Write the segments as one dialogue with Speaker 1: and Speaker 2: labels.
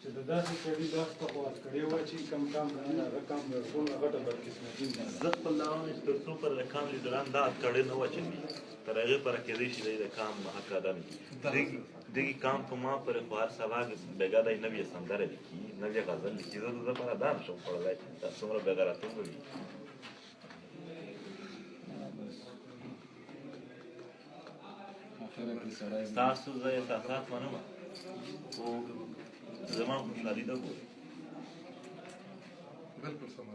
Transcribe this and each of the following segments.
Speaker 1: چې د داسې سړي لاس ته خو ورکړی وای چې کم کام نه هغه کام به ټوله غټه بدقسمتي نه
Speaker 2: زه خپل دا وایم چې تر څو پر د کام لیډران دا کړی نه واچوي تر هغې پره کېدی شي دی د کام حق ادا نه کړي دغې کام په ما پورې خو هر سبا بېګا دی نوې سندره لیکي نوې غزل لیکي زه د ده لپاره دا نشم خوړلی دا څومره بېغیرتوب به وي ستاسو زه احساسات منم خو زما خوشحالي ده ګورئ
Speaker 3: بالکل سمه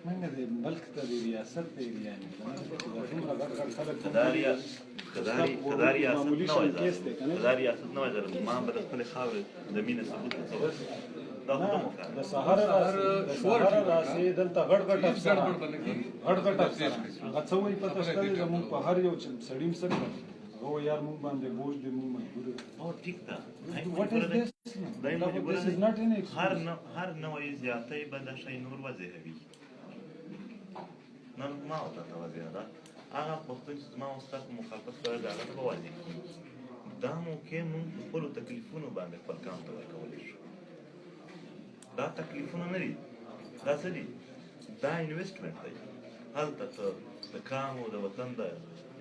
Speaker 1: منګه د ملک ته د ریاست د ایریانې دومره غټ غټ خلک
Speaker 2: که دا ریاست نه وای زه ما به د خپلې خاورې د مینې ثبوت ورکول دا خو نه مو کار
Speaker 1: د سهار راسې دلته غټ غټ افسران غټ غټ افسران هغه څه وایي پته شته دی زموږ په هر یو سړي م څه کړل هغه وایي یار موږ باندې بوج دی موږ مجبور یو
Speaker 2: او ټیک ده هر نوعی زیاتی به دا شی نور وضعوي نن ما ورته توضیح ده هغه پښتون چې زما او ستا په مخالفت کړی دی هغه ته به واضح کړي دا موقع موږ په خپلو تکلیفونو باندې خپل کام ته ورکولی شو دا تکلیفونه نه دي دا څه دي دا انویسټمنټ دی هلته ته د کام او د وطن د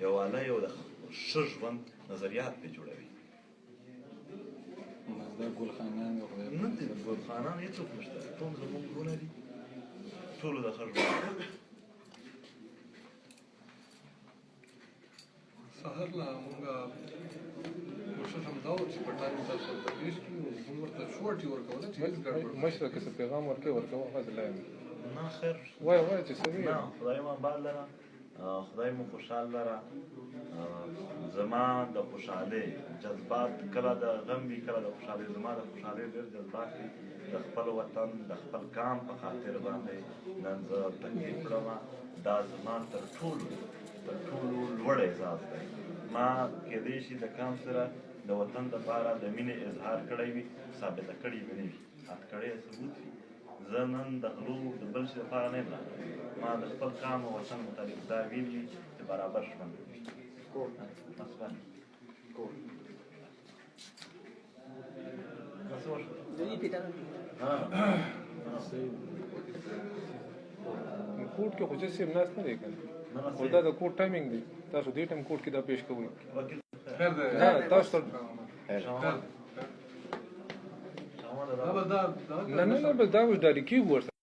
Speaker 2: یووالۍ او د ښه ژوند نظریات پرې جوړوي
Speaker 1: دا ګلخانان
Speaker 2: نه دي ګلخانان هېڅوک نشته ټول زموږ کورونه دي ټولو د ښه ژوند
Speaker 3: سهار لا مونږ کوشش هم دا و چې په ټایم تاسو ته پیش کړو موږ ورته شورټي ورکوله چې هیڅ ګډوډ
Speaker 4: مشره که څه پیغام ورکوه هغه ځلای
Speaker 2: نه خیر
Speaker 4: وایه چې څه
Speaker 2: نه خدای مو آباد لره خدای مو خوشحال لره زما د خوشحالۍ جذبات کله د غم وي کله د خوشحالۍ زما د خوشحالۍ ډېر جذبات دي د خپل وطن د خپل کام په خاطر باندې نن زه تکلیف کړم دا زما تر ټولو لوړ احساس دی ما کېدی شي د کام سره د وطن دپاره د مینې اظهار کړی وي ثابته کړې مې نه وي اټکړی ثبوت وي زه نن د غلو د بل شي لپاره نه یم راغلی ما د خپل کام او وطن متعلق دا ویلي چې برابر ژوند وکړي مثلاً څه وشول
Speaker 4: کوټ کې خو چې سیم ناست نه دی که نه خو دا د کوټ ټایمینګ دی تاسو دې ټایم کوټ کې دا پیش کوئ
Speaker 3: خیر دی
Speaker 4: تاسو ته نه بس دا وش ډالې کېږو ورسره